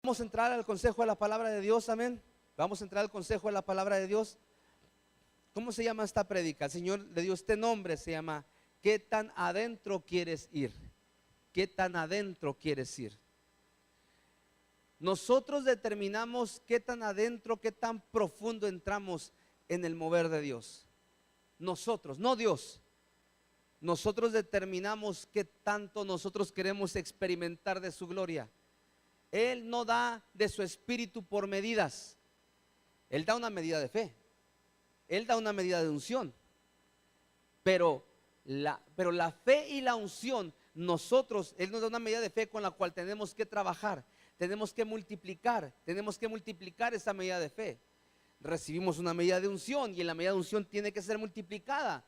Vamos a entrar al consejo de la palabra de Dios, amén. Vamos a entrar al consejo de la palabra de Dios. ¿Cómo se llama esta prédica? El Señor le dio este nombre, se llama ¿qué tan adentro quieres ir? ¿Qué tan adentro quieres ir? Nosotros determinamos qué tan adentro, qué tan profundo entramos en el mover de Dios. Nosotros, no Dios. Nosotros determinamos qué tanto nosotros queremos experimentar de su gloria. Él no da de su espíritu por medidas. Él da una medida de fe. Él da una medida de unción. Pero la fe y la unción, nosotros, Él nos da una medida de fe con la cual tenemos que trabajar. Tenemos que multiplicar esa medida de fe. Recibimos una medida de unción y en la medida de unción tiene que ser multiplicada.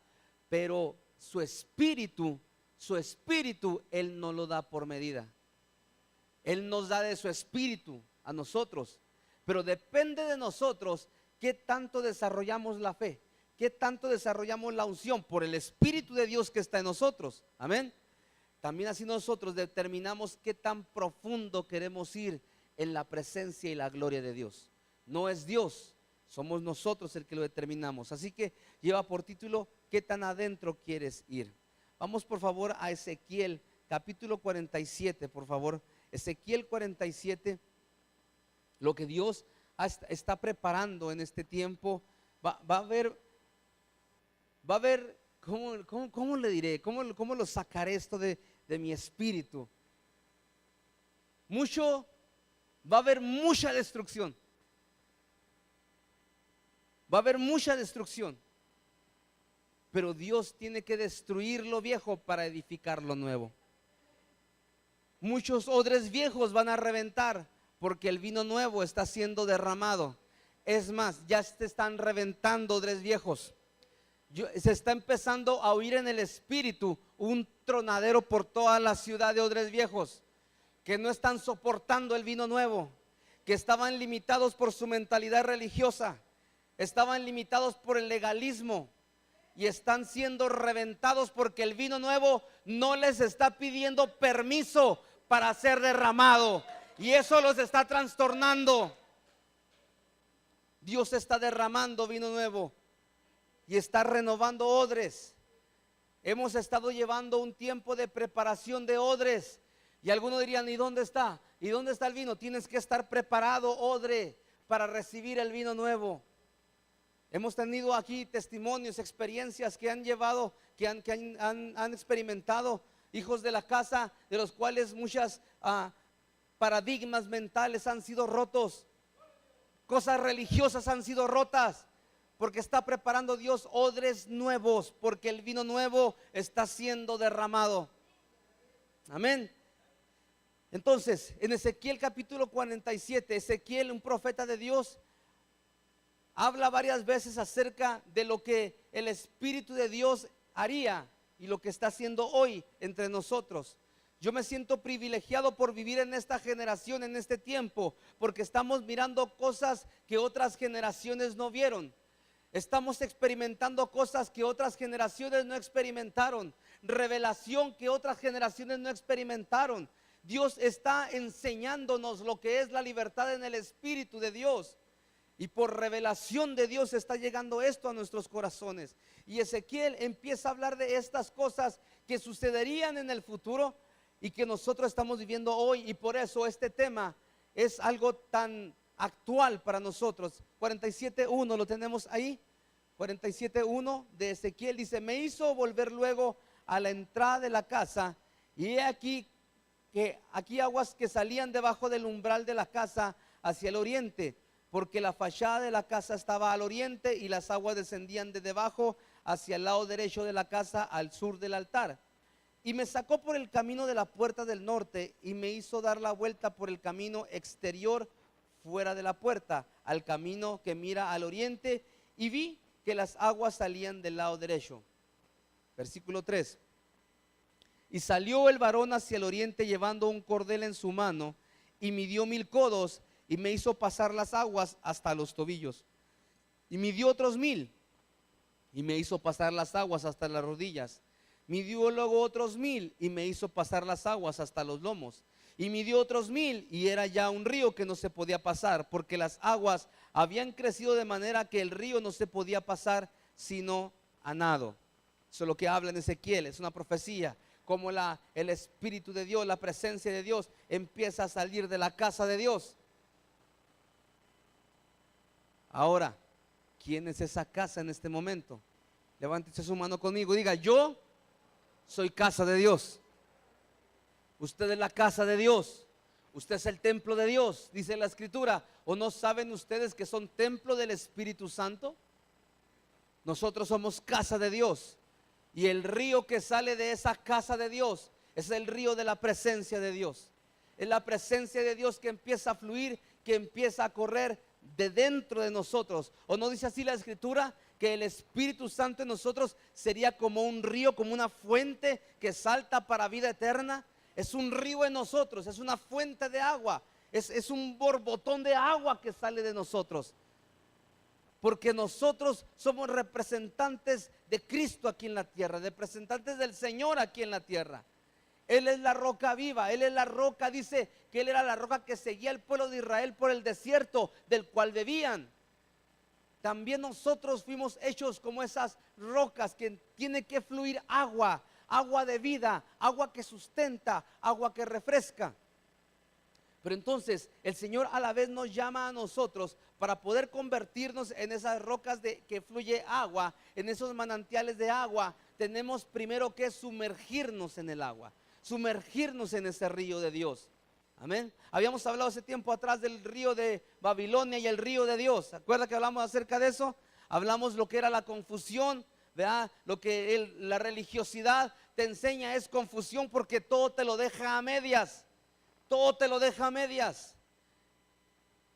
Pero su espíritu, Él no lo da por medida. Él nos da de su espíritu a nosotros, pero depende de nosotros qué tanto desarrollamos la fe, qué tanto desarrollamos la unción por el Espíritu de Dios que está en nosotros, amén. También así nosotros determinamos qué tan profundo queremos ir en la presencia y la gloria de Dios. No es Dios, somos nosotros el que lo determinamos. Así que lleva por título, ¿qué tan adentro quieres ir? Vamos por favor a Ezequiel capítulo 47, por favor. Ezequiel 47, lo que Dios está preparando en este tiempo, va a ver, ¿cómo le diré? ¿Cómo lo sacaré esto de mi espíritu? Va a haber mucha destrucción. Va a haber mucha destrucción. Pero Dios tiene que destruir lo viejo para edificar lo nuevo. Muchos odres viejos van a reventar porque el vino nuevo está siendo derramado. Es más, ya se están reventando odres viejos. Se está empezando a oír en el espíritu un tronadero por toda la ciudad de odres viejos que no están soportando el vino nuevo, que estaban limitados por su mentalidad religiosa, estaban limitados por el legalismo y están siendo reventados porque el vino nuevo no les está pidiendo permiso para ser derramado, y eso los está trastornando. Dios está derramando vino nuevo y está renovando odres. Hemos estado llevando un tiempo de preparación de odres, y algunos dirían, ¿y dónde está? ¿Y dónde está el vino? Tienes que estar preparado, odre, para recibir el vino nuevo. Hemos tenido aquí testimonios, experiencias que han llevado, que han experimentado hijos de la casa, de los cuales muchas paradigmas mentales han sido rotos, cosas religiosas han sido rotas, porque está preparando Dios odres nuevos, porque el vino nuevo está siendo derramado. Amén. Entonces, en Ezequiel capítulo 47, Ezequiel, un profeta de Dios, habla varias veces acerca de lo que el Espíritu de Dios haría y lo que está haciendo hoy entre nosotros. Yo me siento privilegiado por vivir en esta generación, en este tiempo, porque estamos mirando cosas que otras generaciones no vieron. Estamos experimentando cosas que otras generaciones no experimentaron, revelación que otras generaciones no experimentaron. Dios está enseñándonos lo que es la libertad en el Espíritu de Dios. Y por revelación de Dios está llegando esto a nuestros corazones. Y Ezequiel empieza a hablar de estas cosas que sucederían en el futuro y que nosotros estamos viviendo hoy. Y por eso este tema es algo tan actual para nosotros. 47:1 lo tenemos ahí. 47:1 de Ezequiel dice: me hizo volver luego a la entrada de la casa, y he aquí que aquí aguas que salían debajo del umbral de la casa hacia el oriente, porque la fachada de la casa estaba al oriente y las aguas descendían de debajo hacia el lado derecho de la casa al sur del altar. Y me sacó por el camino de la puerta del norte y me hizo dar la vuelta por el camino exterior fuera de la puerta, al camino que mira al oriente, y vi que las aguas salían del lado derecho. Versículo 3. Y salió el varón hacia el oriente llevando un cordel en su mano, y midió 1000 codos, y me hizo pasar las aguas hasta los tobillos. Y midió otros 1000, y me hizo pasar las aguas hasta las rodillas. Midió luego otros 1000, y me hizo pasar las aguas hasta los lomos. y midió otros 1000, y era ya un río que no se podía pasar, porque las aguas habían crecido de manera que el río no se podía pasar sino a nado. Eso es lo que habla en Ezequiel, es una profecía, como el Espíritu de Dios, la presencia de Dios empieza a salir de la casa de Dios. Ahora, ¿quién es esa casa en este momento? Levántese su mano conmigo, diga: yo soy casa de Dios. Usted es la casa de Dios. Usted es el templo de Dios, dice la Escritura. ¿O no saben ustedes que son templo del Espíritu Santo? Nosotros somos casa de Dios. Y el río que sale de esa casa de Dios es el río de la presencia de Dios. Es la presencia de Dios que empieza a fluir, que empieza a correr de dentro de nosotros. ¿O no dice así la Escritura? Que el Espíritu Santo en nosotros sería como un río, como una fuente que salta para vida eterna. Es un río en nosotros, es una fuente de agua, es un borbotón de agua que sale de nosotros. Porque nosotros somos representantes de Cristo aquí en la tierra, representantes del Señor aquí en la tierra. Él es la roca viva, Él es la roca, dice que Él era la roca que seguía al pueblo de Israel por el desierto del cual bebían. También nosotros fuimos hechos como esas rocas que tiene que fluir agua, agua de vida, agua que sustenta, agua que refresca. Pero entonces el Señor a la vez nos llama a nosotros para poder convertirnos en esas rocas que fluye agua, en esos manantiales de agua. Tenemos primero que sumergirnos en el agua, sumergirnos en ese río de Dios. Amén. Habíamos hablado hace tiempo atrás del río de Babilonia y el río de Dios. ¿Se acuerda que hablamos acerca de eso? Hablamos lo que era la confusión, ¿verdad? Lo que la religiosidad te enseña es confusión, porque todo te lo deja a medias. Todo te lo deja a medias.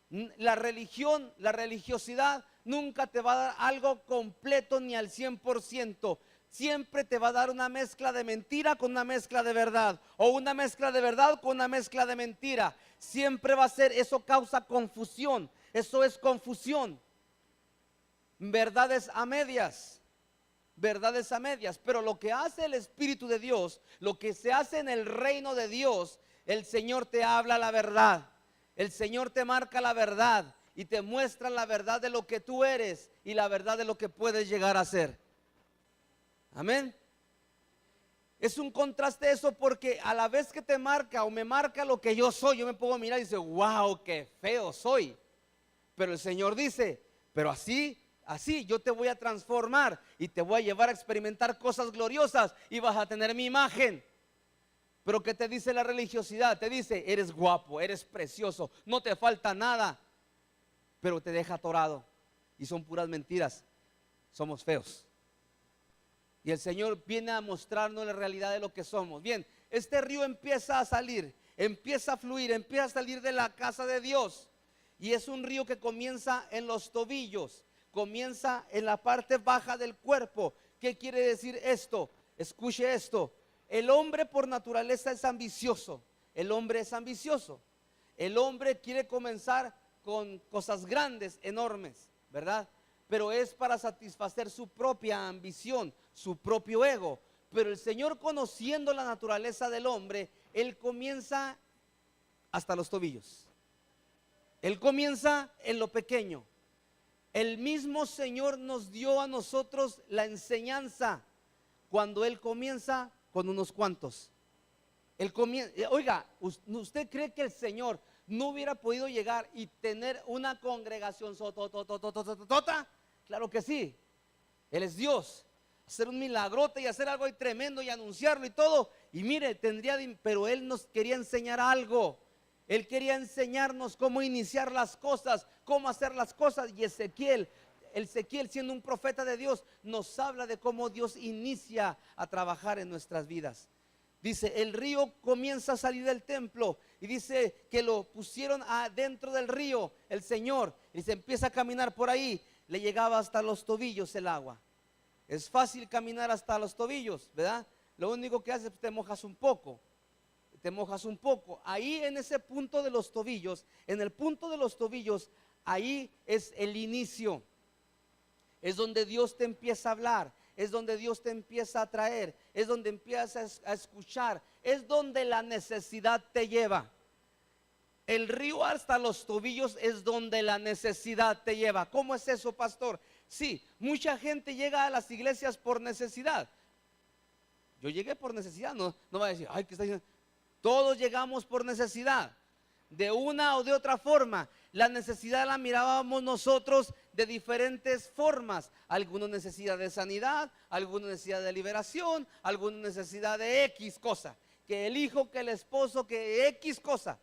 La religión, la religiosidad nunca te va a dar algo completo ni al 100%. Siempre te va a dar una mezcla de mentira con una mezcla de verdad, o una mezcla de verdad con una mezcla de mentira. Siempre va a ser, eso causa confusión. Eso es confusión. Verdades a medias. Verdades a medias. Pero lo que hace el Espíritu de Dios, lo que se hace en el reino de Dios, el Señor te habla la verdad. El Señor te marca la verdad y te muestra la verdad de lo que tú eres y la verdad de lo que puedes llegar a ser. Amén. Es un contraste eso, porque a la vez que te marca o me marca lo que yo soy, yo me puedo mirar y dice: wow, qué feo soy. Pero el Señor dice: pero así yo te voy a transformar y te voy a llevar a experimentar cosas gloriosas y vas a tener mi imagen. Pero ¿qué te dice la religiosidad? Te dice: eres guapo, eres precioso, no te falta nada. Pero te deja atorado. Y son puras mentiras. Somos feos. Y el Señor viene a mostrarnos la realidad de lo que somos. Bien, este río empieza a salir, empieza a fluir, empieza a salir de la casa de Dios. Y es un río que comienza en los tobillos, comienza en la parte baja del cuerpo. ¿Qué quiere decir esto? Escuche esto. El hombre por naturaleza es ambicioso. El hombre es ambicioso. El hombre quiere comenzar con cosas grandes, enormes, ¿verdad? Pero es para satisfacer su propia ambición, su propio ego. Pero el Señor, conociendo la naturaleza del hombre, Él comienza hasta los tobillos. Él comienza en lo pequeño. El mismo Señor nos dio a nosotros la enseñanza cuando Él comienza con unos cuantos. Él comienza, oiga, ¿usted cree que el Señor no hubiera podido llegar y tener una congregación sototototototota? Claro que sí. Él es Dios. Hacer un milagrote y hacer algo ahí tremendo y anunciarlo y todo. Y mire, pero Él nos quería enseñar algo. Él quería enseñarnos cómo iniciar las cosas, cómo hacer las cosas. Y Ezequiel, siendo un profeta de Dios, nos habla de cómo Dios inicia a trabajar en nuestras vidas. Dice: el río comienza a salir del templo, y dice que lo pusieron adentro del río el Señor, y se empieza a caminar por ahí. Le llegaba hasta los tobillos el agua. Es fácil caminar hasta los tobillos, ¿verdad? Lo único que haces es que te mojas un poco. Te mojas un poco. Ahí en ese punto de los tobillos, en el punto de los tobillos, ahí es el inicio. Es donde Dios te empieza a hablar, es donde Dios te empieza a traer, es donde empiezas a escuchar, es donde la necesidad te lleva. El río hasta los tobillos es donde la necesidad te lleva. ¿Cómo es eso, pastor? Sí, mucha gente llega a las iglesias por necesidad. Yo llegué por necesidad, no va a decir, ay, ¿qué está diciendo? Todos llegamos por necesidad, de una o de otra forma. La necesidad la mirábamos nosotros de diferentes formas. Algunos necesidad de sanidad, algunos necesidad de liberación, algunos necesidad de X cosa, que el hijo, que el esposo, que X cosa.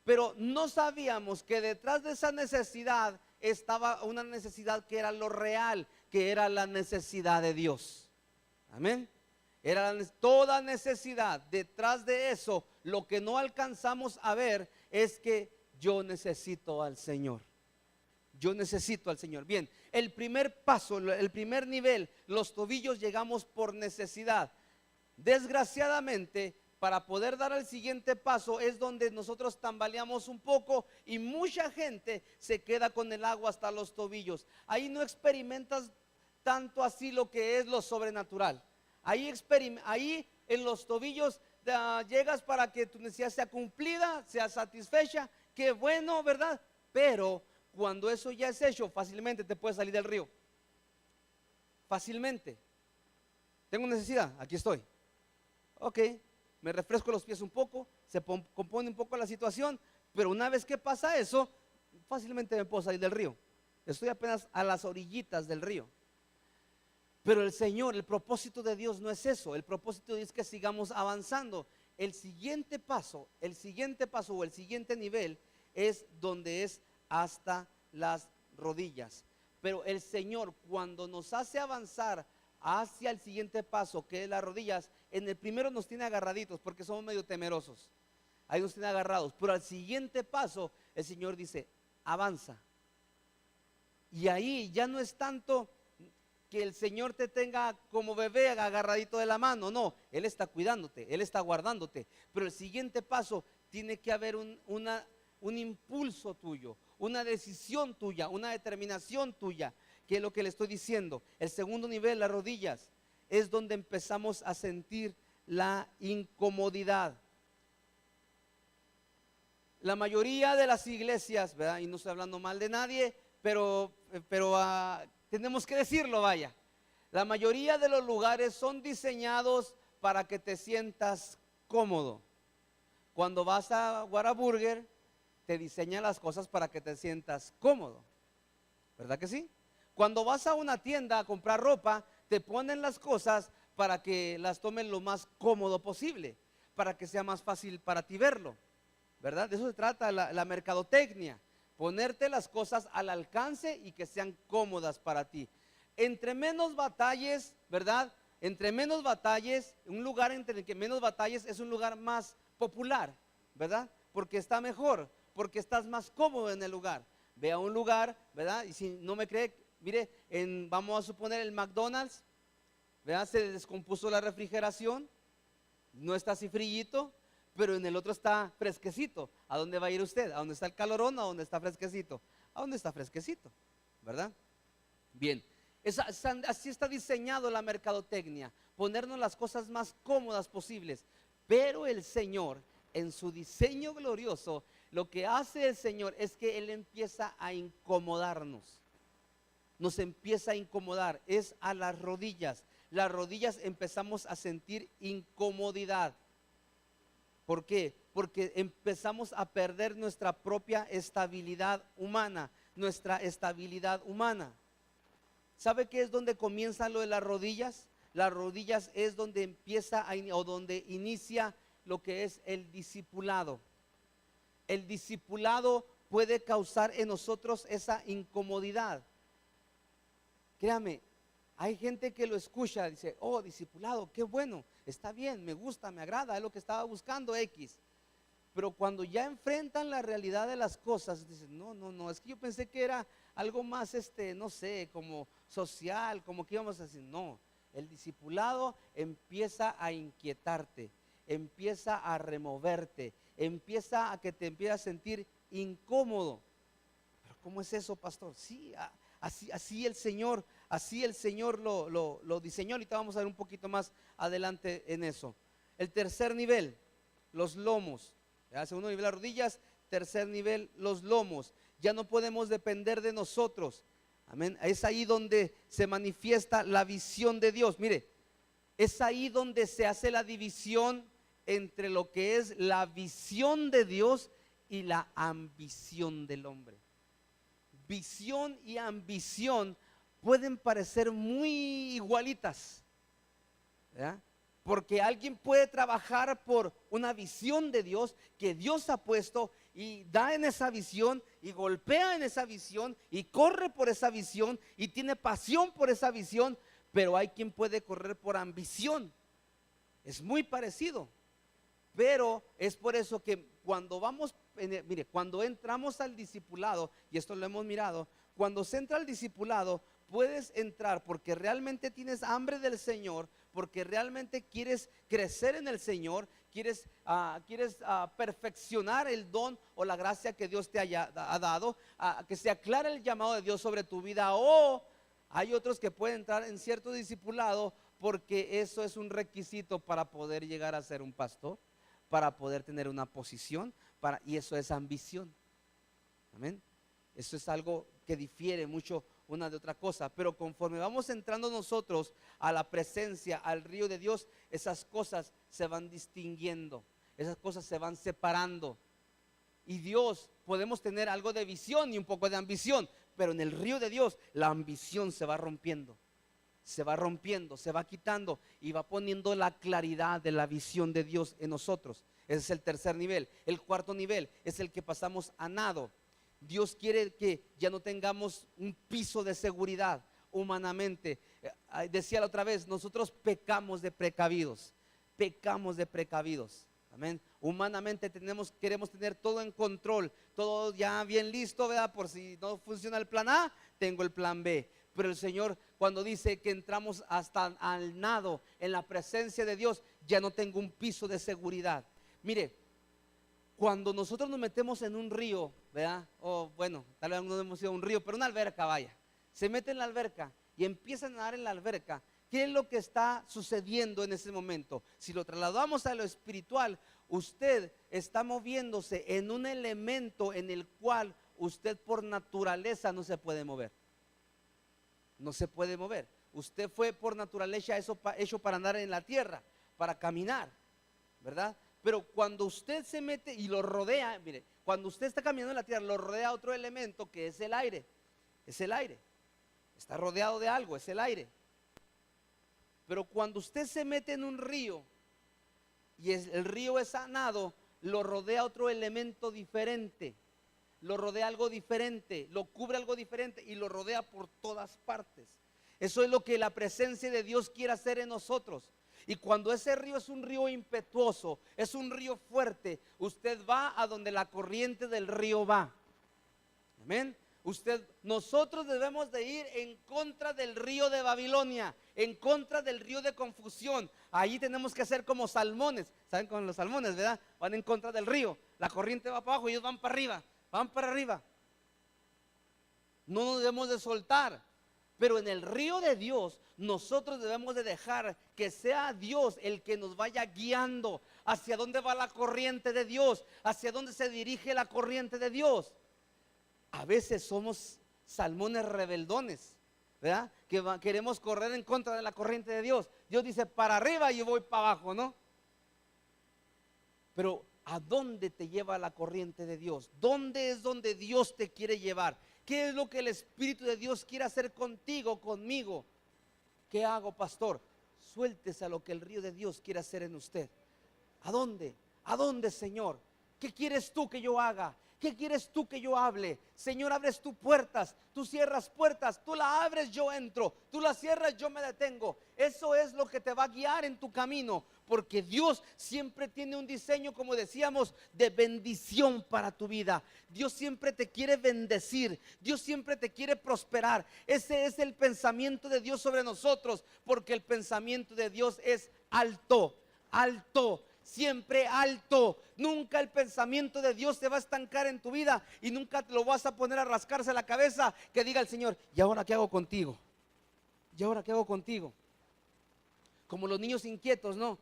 Pero no sabíamos que detrás de esa necesidad estaba una necesidad que era lo real, que era la necesidad de Dios. Amén. Era toda necesidad. Detrás de eso, lo que no alcanzamos a ver es que yo necesito al Señor. Yo necesito al Señor. Bien, el primer paso, el primer nivel, los tobillos, llegamos por necesidad. Desgraciadamente, para poder dar el siguiente paso es donde nosotros tambaleamos un poco y mucha gente se queda con el agua hasta los tobillos. Ahí no experimentas tanto así lo que es lo sobrenatural. Ahí en los tobillos llegas para que tu necesidad sea cumplida, sea satisfecha. Qué bueno, ¿verdad? Pero cuando eso ya es hecho, fácilmente te puedes salir del río. Fácilmente. Tengo necesidad, aquí estoy. Ok, me refresco los pies un poco, se compone un poco la situación, pero una vez que pasa eso, fácilmente me puedo salir del río. Estoy apenas a las orillitas del río. Pero el Señor, el propósito de Dios no es eso. El propósito de Dios es que sigamos avanzando. El siguiente paso o el siguiente nivel es donde es hasta las rodillas. Pero el Señor, cuando nos hace avanzar hacia el siguiente paso, que es las rodillas, en el primero nos tiene agarraditos porque somos medio temerosos. Ahí nos tiene agarrados. Pero al siguiente paso, el Señor dice, avanza. Y ahí ya no es tanto que el Señor te tenga como bebé agarradito de la mano. No, Él está cuidándote, Él está guardándote. Pero el siguiente paso tiene que haber un impulso tuyo, una decisión tuya, una determinación tuya, que es lo que le estoy diciendo. El segundo nivel, las rodillas, es donde empezamos a sentir la incomodidad. La mayoría de las iglesias, ¿verdad? Y no estoy hablando mal de nadie, pero tenemos que decirlo, vaya. La mayoría de los lugares son diseñados para que te sientas cómodo. Cuando vas a Whataburger, te diseñan las cosas para que te sientas cómodo. ¿Verdad que sí? Cuando vas a una tienda a comprar ropa, te ponen las cosas para que las tomen lo más cómodo posible, para que sea más fácil para ti verlo. ¿Verdad? De eso se trata la mercadotecnia. Ponerte las cosas al alcance y que sean cómodas para ti. Entre menos batalles, ¿verdad? Entre menos batalles, un lugar entre el que menos batalles es un lugar más popular, ¿verdad? Porque está mejor, porque estás más cómodo en el lugar. Ve a un lugar, ¿verdad? Y si no me cree, mire, vamos a suponer el McDonald's, ¿verdad? Se descompuso la refrigeración, no está así frillito, pero en el otro está fresquecito. ¿A dónde va a ir usted? ¿A dónde está el calorón o a dónde está fresquecito? A dónde está fresquecito, ¿verdad? Bien, así está diseñado la mercadotecnia, ponernos las cosas más cómodas posibles. Pero el Señor, en su diseño glorioso, lo que hace el Señor es que Él empieza a incomodarnos. Nos empieza a incomodar, es a las rodillas. Las rodillas empezamos a sentir incomodidad. ¿Por qué? Porque empezamos a perder nuestra propia estabilidad humana, nuestra estabilidad humana. ¿Sabe qué es donde comienza lo de las rodillas? Las rodillas es donde empieza o donde inicia lo que es el discipulado. El discipulado puede causar en nosotros esa incomodidad. Créame, hay gente que lo escucha, dice, oh, discipulado, qué bueno, está bien, me gusta, me agrada, es lo que estaba buscando X. Pero cuando ya enfrentan la realidad de las cosas, dicen, no, es que yo pensé que era algo más, no sé, como social, como que íbamos a decir. No, el discipulado empieza a inquietarte, empieza a removerte, empieza a que te empieces a sentir incómodo. Pero ¿cómo es eso, pastor? Sí, así el Señor lo diseñó. Ahorita vamos a ver un poquito más adelante en eso. El tercer nivel, los lomos. El segundo nivel, las rodillas. tercer nivel, los lomos. Ya no podemos depender de nosotros. Amén. Es ahí donde se manifiesta la visión de Dios. Mire, es ahí donde se hace la división entre lo que es la visión de Dios y la ambición del hombre. Visión y ambición pueden parecer muy igualitas, ¿verdad? Porque alguien puede trabajar por una visión de Dios que Dios ha puesto y da en esa visión y golpea en esa visión y corre por esa visión y tiene pasión por esa visión, pero hay quien puede correr por ambición. Es muy parecido, pero es por eso que cuando vamos, mire, cuando entramos al discipulado, y esto lo hemos mirado, cuando se entra al discipulado, puedes entrar porque realmente tienes hambre del Señor, porque realmente quieres crecer en el Señor, quieres perfeccionar el don o la gracia que Dios te ha dado, que se aclare el llamado de Dios sobre tu vida. O hay otros que pueden entrar en cierto discipulado porque eso es un requisito para poder llegar a ser un pastor, para poder tener una posición, y eso es ambición. Amén. Eso es algo que difiere mucho una de otra cosa, pero conforme vamos entrando nosotros a la presencia, al río de Dios, esas cosas se van distinguiendo, esas cosas se van separando. Y Dios, podemos tener algo de visión y un poco de ambición, pero en el río de Dios la ambición se va rompiendo, se va quitando y va poniendo la claridad de la visión de Dios en nosotros. Ese es el tercer nivel. El cuarto nivel es el que pasamos a nado. Dios quiere que ya no tengamos un piso de seguridad humanamente. Decía la otra vez, nosotros pecamos de precavidos. Amén. Humanamente queremos tener todo en control, todo ya bien listo, ¿verdad? Por si no funciona el plan A, tengo el plan B. Pero el Señor, cuando dice que entramos hasta al nado en la presencia de Dios, ya no tengo un piso de seguridad. Mire, cuando nosotros nos metemos en un río, ¿verdad? O bueno, tal vez no hemos ido a un río, pero una alberca, vaya. Se mete en la alberca y empieza a nadar en la alberca. ¿Qué es lo que está sucediendo en ese momento? Si lo trasladamos a lo espiritual, usted está moviéndose en un elemento en el cual usted por naturaleza no se puede mover. No se puede mover. Usted fue por naturaleza hecho para andar en la tierra, para caminar, ¿verdad? Pero cuando usted se mete y lo rodea, mire, cuando usted está caminando en la tierra, lo rodea otro elemento que es el aire. Es el aire. Está rodeado de algo, es el aire. Pero cuando usted se mete en un río y el río es sanado, lo rodea otro elemento diferente. Lo rodea algo diferente, lo cubre algo diferente y lo rodea por todas partes. Eso es lo que la presencia de Dios quiere hacer en nosotros. Y cuando ese río es un río impetuoso, es un río fuerte, usted va a donde la corriente del río va. Amén. Nosotros debemos de ir en contra del río de Babilonia, en contra del río de confusión. Ahí tenemos que hacer como salmones. ¿Saben con los salmones, verdad? Van en contra del río. La corriente va para abajo y ellos van para arriba. Van para arriba. No nos debemos de soltar. Pero en el río de Dios nosotros debemos de dejar que sea Dios el que nos vaya guiando hacia dónde va la corriente de Dios, hacia dónde se dirige la corriente de Dios. A veces somos salmones rebeldones, ¿verdad? Que queremos correr en contra de la corriente de Dios. Dios dice para arriba y yo voy para abajo, ¿no? Pero ¿a dónde te lleva la corriente de Dios? ¿Dónde es donde Dios te quiere llevar? ¿Qué es lo que el Espíritu de Dios quiere hacer contigo, conmigo? ¿Qué hago, pastor? Suéltese a lo que el río de Dios quiere hacer en usted. ¿A dónde? ¿A dónde, Señor? ¿Qué quieres tú que yo haga? ¿Qué quieres tú que yo hable? Señor, abres tus puertas, tú cierras puertas, tú la abres, yo entro, tú la cierras, yo me detengo. Eso es lo que te va a guiar en tu camino, porque Dios siempre tiene un diseño, como decíamos, de bendición para tu vida. Dios siempre te quiere bendecir, Dios siempre te quiere prosperar. Ese es el pensamiento de Dios sobre nosotros, porque el pensamiento de Dios es alto, alto. Siempre alto. Nunca el pensamiento de Dios se va a estancar en tu vida y nunca te lo vas a poner a rascarse la cabeza que diga el Señor, ¿y ahora qué hago contigo? ¿Y ahora qué hago contigo? Como los niños inquietos, ¿no?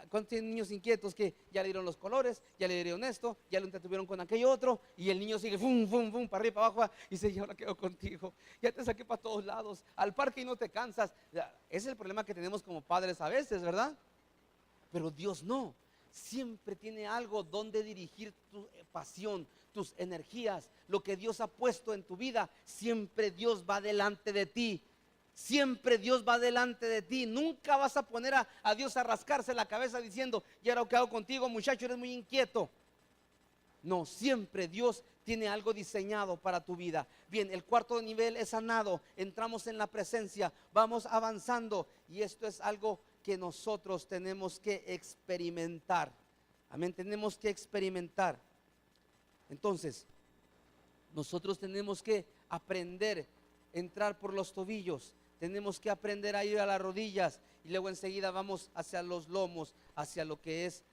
¿Cuántos tienen niños inquietos que ya le dieron los colores, ya le dieron esto, ya lo entretuvieron con aquello otro, y el niño sigue fum, fum, fum, para arriba, para abajo, y dice, yo ahora quedo contigo, ya te saqué para todos lados, al parque y no te cansas? Ese es el problema que tenemos como padres a veces, ¿verdad? Pero Dios no, siempre tiene algo donde dirigir tu pasión, tus energías, lo que Dios ha puesto en tu vida. Siempre Dios va delante de ti. Siempre Dios va delante de ti. Nunca vas a poner a Dios a rascarse la cabeza diciendo, ¿y ahora qué hago contigo, muchacho? Eres muy inquieto. No, siempre Dios tiene algo diseñado para tu vida. Bien, el cuarto nivel es sanado. Entramos en la presencia, vamos avanzando, y esto es algo que nosotros tenemos que experimentar. Amén, tenemos que experimentar. Entonces, nosotros tenemos que aprender a entrar por los tobillos. Tenemos que aprender a ir a las rodillas, y luego enseguida vamos hacia los lomos, hacia lo que es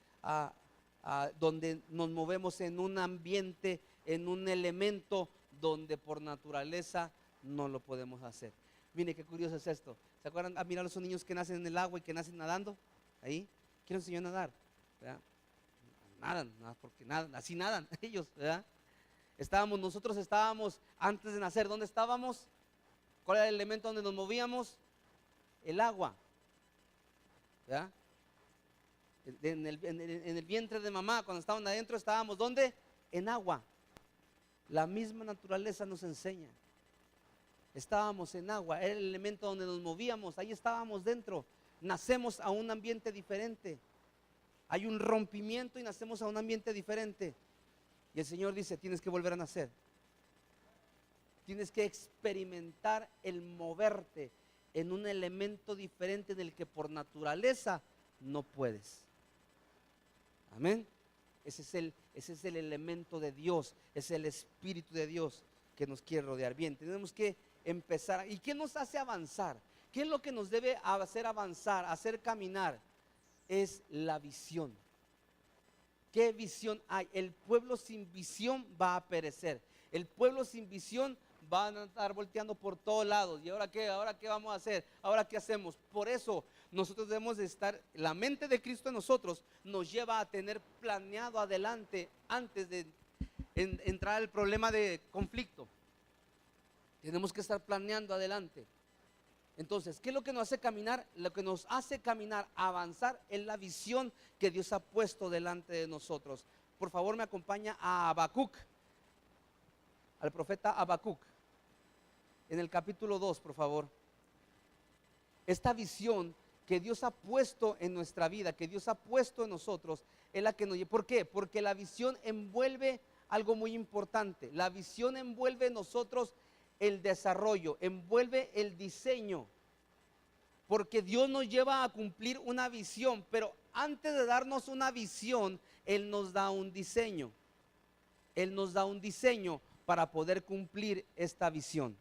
donde nos movemos en un ambiente, en un elemento donde por naturaleza no lo podemos hacer. Mire qué curioso es esto. ¿Se acuerdan? Mirar a los niños que nacen en el agua y que nacen nadando. Ahí, ¿quién los enseñó a nadar? ¿Verdad? Nadan, porque nadan, así nadan ellos, ¿verdad? Nosotros estábamos antes de nacer, ¿dónde estábamos? ¿Cuál era el elemento donde nos movíamos? El agua, ¿verdad? En el vientre de mamá, cuando estaban adentro, estábamos ¿dónde? En agua. La misma naturaleza nos enseña. Estábamos en agua, era el elemento donde nos movíamos, ahí estábamos dentro. Nacemos a un ambiente diferente. Hay un rompimiento y nacemos a un ambiente diferente. Y el Señor dice, tienes que volver a nacer. Tienes que experimentar el moverte en un elemento diferente del que por naturaleza no puedes. Amén. Ese es el elemento de Dios, es el Espíritu de Dios que nos quiere rodear. Bien, tenemos que empezar. ¿Y qué nos hace avanzar? ¿Qué es lo que nos debe hacer avanzar, hacer caminar? Es la visión. ¿Qué visión hay? El pueblo sin visión va a perecer. El pueblo sin visión va a estar volteando por todos lados. ¿Y ahora qué? ¿Ahora qué vamos a hacer? ¿Ahora qué hacemos? Por eso nosotros debemos de estar, la mente de Cristo en nosotros nos lleva a tener planeado adelante antes de entrar al problema de conflicto. Tenemos que estar planeando adelante. Entonces, ¿qué es lo que nos hace caminar? Lo que nos hace caminar, avanzar, es la visión que Dios ha puesto delante de nosotros. Por favor, me acompaña a Habacuc, al profeta Habacuc, en el capítulo 2, por favor. Esta visión que Dios ha puesto en nuestra vida, que Dios ha puesto en nosotros, es la que nos lleva. ¿Por qué? Porque la visión envuelve algo muy importante. La visión envuelve en nosotros el desarrollo, envuelve el diseño, porque Dios nos lleva a cumplir una visión, pero antes de darnos una visión, Él nos da un diseño. Él nos da un diseño para poder cumplir esta visión.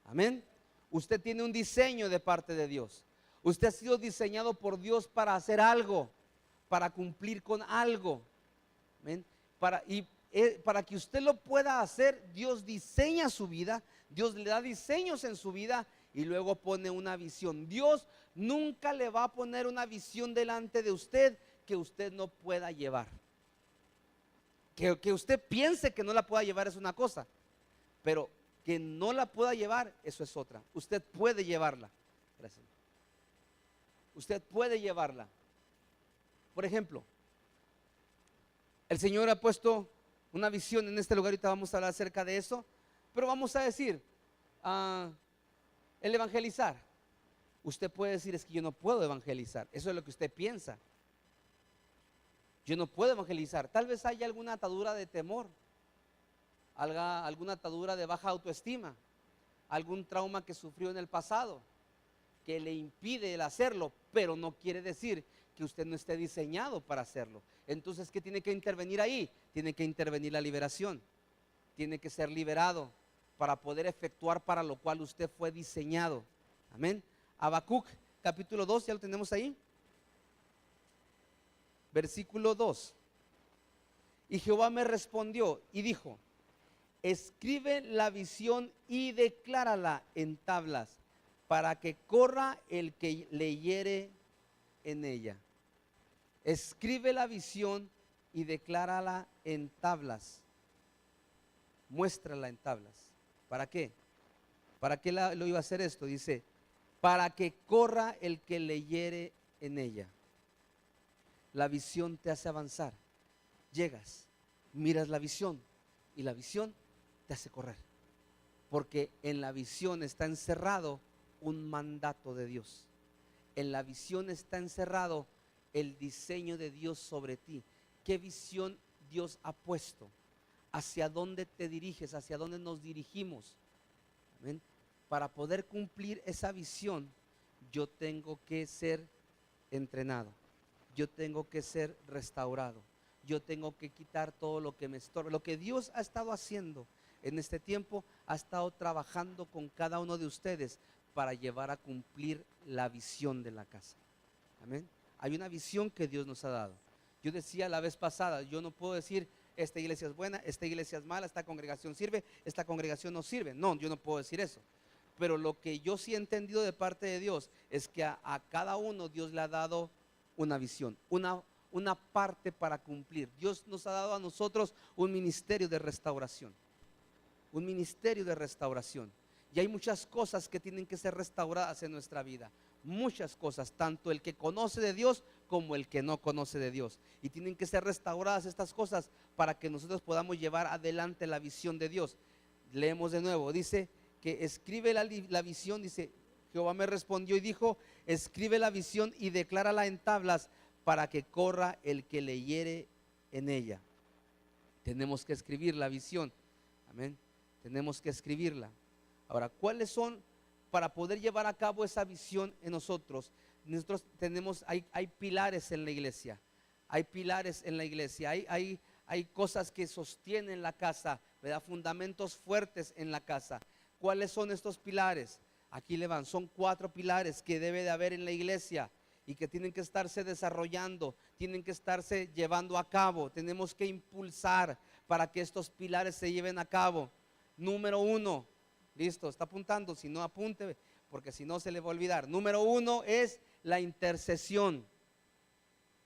Amén. Usted tiene un diseño de parte de Dios. Usted ha sido diseñado por Dios para hacer algo, para cumplir con algo. Amén. Para que usted lo pueda hacer, Dios diseña su vida, Dios le da diseños en su vida y luego pone una visión. Dios nunca le va a poner una visión delante de usted que usted no pueda llevar. Que usted piense que no la pueda llevar es una cosa, pero que no la pueda llevar, eso es otra. Usted puede llevarla. Gracias. Usted puede llevarla. Por ejemplo, el Señor ha puesto una visión en este lugar, ahorita vamos a hablar acerca de eso, pero vamos a decir, el evangelizar. Usted puede decir, es que yo no puedo evangelizar. Eso es lo que usted piensa. Yo no puedo evangelizar. Tal vez haya alguna atadura de temor, alguna atadura de baja autoestima, algún trauma que sufrió en el pasado que le impide el hacerlo, pero no quiere decir que usted no esté diseñado para hacerlo. Entonces, ¿qué tiene que intervenir ahí? Tiene que intervenir la liberación. Tiene que ser liberado para poder efectuar para lo cual usted fue diseñado. Amén. Habacuc, capítulo 2, ¿ya lo tenemos ahí? Versículo 2. Y Jehová me respondió y dijo: escribe la visión y declárala en tablas, para que corra el que leyere en ella. Escribe la visión y declárala en tablas. Muéstrala en tablas. ¿Para qué? ¿Para qué lo iba a hacer esto? Dice, para que corra el que leyere en ella. La visión te hace avanzar. Llegas, miras la visión y la visión te hace correr. Porque en la visión está encerrado un mandato de Dios. En la visión está encerrado el diseño de Dios sobre ti. ¿Qué visión Dios ha puesto? ¿Hacia dónde te diriges? ¿Hacia dónde nos dirigimos? ¿Amén? Para poder cumplir esa visión, yo tengo que ser entrenado. Yo tengo que ser restaurado. Yo tengo que quitar todo lo que me estorba. Lo que Dios ha estado haciendo en este tiempo, ha estado trabajando con cada uno de ustedes para llevar a cumplir la visión de la casa. Amén. Hay una visión que Dios nos ha dado. Yo decía la vez pasada, yo no puedo decir esta iglesia es buena, esta iglesia es mala, esta congregación sirve, esta congregación no sirve. No, yo no puedo decir eso. Pero lo que yo sí he entendido de parte de Dios es que a cada uno Dios le ha dado una visión, una parte para cumplir. Dios nos ha dado a nosotros un ministerio de restauración. Un ministerio de restauración. Y hay muchas cosas que tienen que ser restauradas en nuestra vida. Muchas cosas, tanto el que conoce de Dios como el que no conoce de Dios. Y tienen que ser restauradas estas cosas para que nosotros podamos llevar adelante la visión de Dios. Leemos de nuevo, dice que escribe la visión, dice, Jehová me respondió y dijo, escribe la visión y declárala en tablas para que corra el que leyere en ella. Tenemos que escribir la visión. Amén. Tenemos que escribirla. Ahora, ¿cuáles son para poder llevar a cabo esa visión en nosotros? Nosotros tenemos, hay pilares en la iglesia. Hay pilares en la iglesia. Hay cosas que sostienen la casa, ¿verdad? Fundamentos fuertes en la casa. ¿Cuáles son estos pilares? Aquí le van, son 4 pilares que debe de haber en la iglesia y que tienen que estarse desarrollando, tienen que estarse llevando a cabo. Tenemos que impulsar para que estos pilares se lleven a cabo. Número 1, listo, está apuntando, si no apunte, porque si no se le va a olvidar. Número 1 es la intercesión.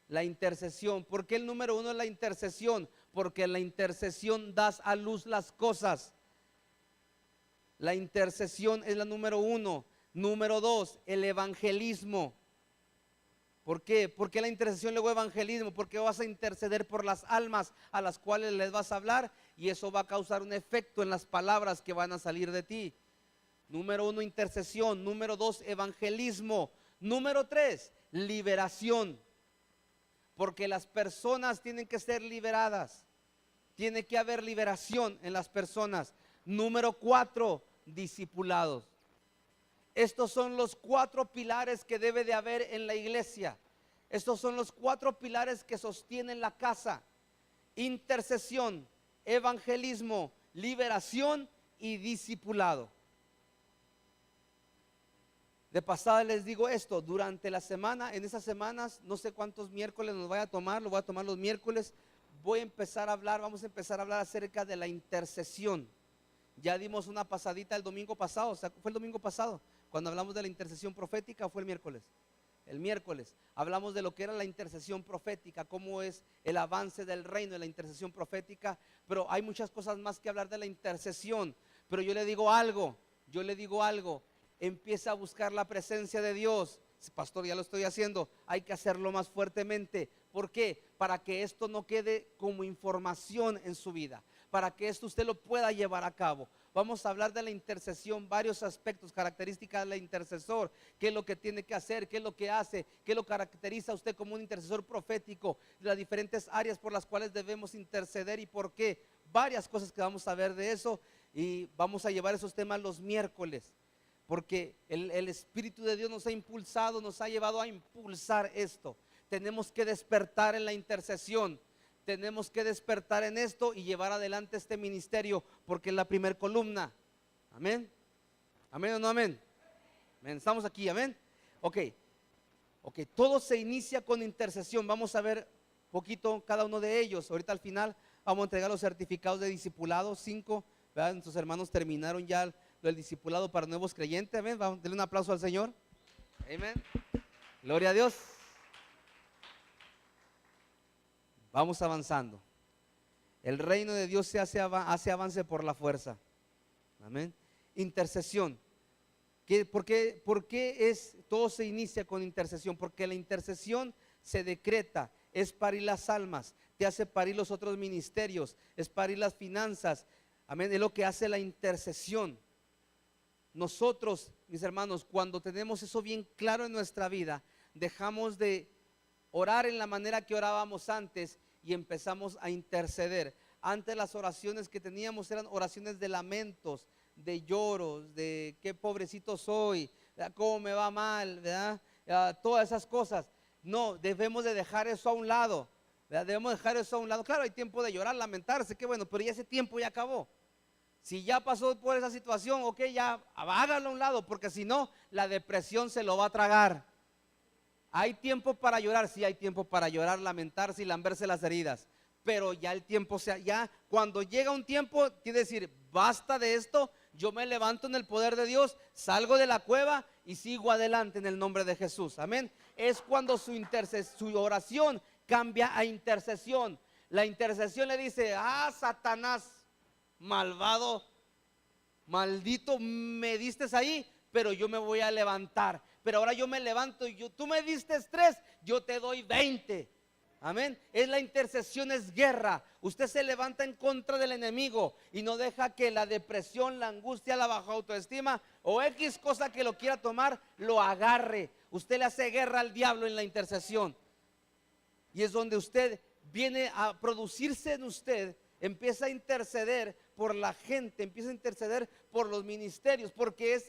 La intercesión. ¿Por qué el número 1 es la intercesión? Porque en la intercesión das a luz las cosas. La intercesión es la número 1. Número 2, el evangelismo. ¿Por qué? ¿Por qué la intercesión luego evangelismo? Porque vas a interceder por las almas a las cuales les vas a hablar y eso va a causar un efecto en las palabras que van a salir de ti. Número 1, intercesión. Número 2, evangelismo. Número 3, liberación. Porque las personas tienen que ser liberadas. Tiene que haber liberación en las personas. Número 4, discipulados. Estos son los 4 pilares que debe de haber en la iglesia. Estos son los 4 pilares que sostienen la casa: intercesión, evangelismo, liberación y discipulado. De pasada les digo esto, durante la semana, en esas semanas, no sé cuántos miércoles nos vaya a tomar, lo voy a tomar los miércoles, vamos a empezar a hablar acerca de la intercesión. Ya dimos una pasadita el domingo pasado, o sea, fue el domingo pasado, cuando hablamos de la intercesión profética, o fue el miércoles. El miércoles hablamos de lo que era la intercesión profética, cómo es el avance del reino de la intercesión profética, pero hay muchas cosas más que hablar de la intercesión. Pero yo le digo algo, empieza a buscar la presencia de Dios. Pastor, ya lo estoy haciendo, hay que hacerlo más fuertemente. ¿Por qué? Para que esto no quede como información en su vida, para que esto usted lo pueda llevar a cabo. Vamos a hablar de la intercesión, varios aspectos, características del intercesor, qué es lo que tiene que hacer, qué es lo que hace, qué lo caracteriza a usted como un intercesor profético, las diferentes áreas por las cuales debemos interceder y por qué. Varias cosas que vamos a ver de eso y vamos a llevar esos temas los miércoles. Porque el Espíritu de Dios nos ha impulsado, nos ha llevado a impulsar esto. Tenemos que despertar en la intercesión. Tenemos que despertar en esto y llevar adelante este ministerio, porque es la primer columna. Amén. Amén o no amén. Amén. Estamos aquí, amén. Ok, todo se inicia con intercesión. Vamos a ver poquito cada uno de ellos. Ahorita al final vamos a entregar los certificados de discipulado, 5. Nuestros hermanos terminaron ya el discipulado para nuevos creyentes. Amén. Vamos a darle un aplauso al Señor. Amén. Gloria a Dios. Vamos avanzando. El reino de Dios se hace avance por la fuerza. Amén. Intercesión. ¿Por qué todo se inicia con intercesión? Porque la intercesión se decreta, es parir las almas, te hace parir los otros ministerios, es parir las finanzas. Amén. Es lo que hace la intercesión. Nosotros, mis hermanos, cuando tenemos eso bien claro en nuestra vida, dejamos de orar en la manera que orábamos antes y empezamos a interceder. Antes las oraciones que teníamos eran oraciones de lamentos, de lloros, de qué pobrecito soy, ¿verdad? Cómo me va mal, ¿verdad? Todas esas cosas. No, debemos de dejar eso a un lado, ¿verdad? Debemos dejar eso a un lado. Claro, hay tiempo de llorar, lamentarse, qué bueno, pero ya ese tiempo ya acabó. Si ya pasó por esa situación, ok, ya hágalo a un lado, porque si no, la depresión se lo va a tragar. Hay tiempo para llorar, sí hay tiempo para llorar, lamentarse y lamberse las heridas, pero ya el tiempo, ya cuando llega un tiempo, quiere decir, basta de esto, yo me levanto en el poder de Dios, salgo de la cueva y sigo adelante en el nombre de Jesús, amén. Es cuando su oración cambia a intercesión. La intercesión le dice, Satanás, malvado, maldito, me diste ahí, pero yo me voy a levantar. Pero ahora yo me levanto y tú me diste 3, yo te doy 20. Amén. Es la intercesión, es guerra. Usted se levanta en contra del enemigo y no deja que la depresión, la angustia, la baja autoestima o X cosa que lo quiera tomar, lo agarre. Usted le hace guerra al diablo en la intercesión. Y es donde usted viene a producirse en usted, empieza a interceder por la gente, empieza a interceder por los ministerios, porque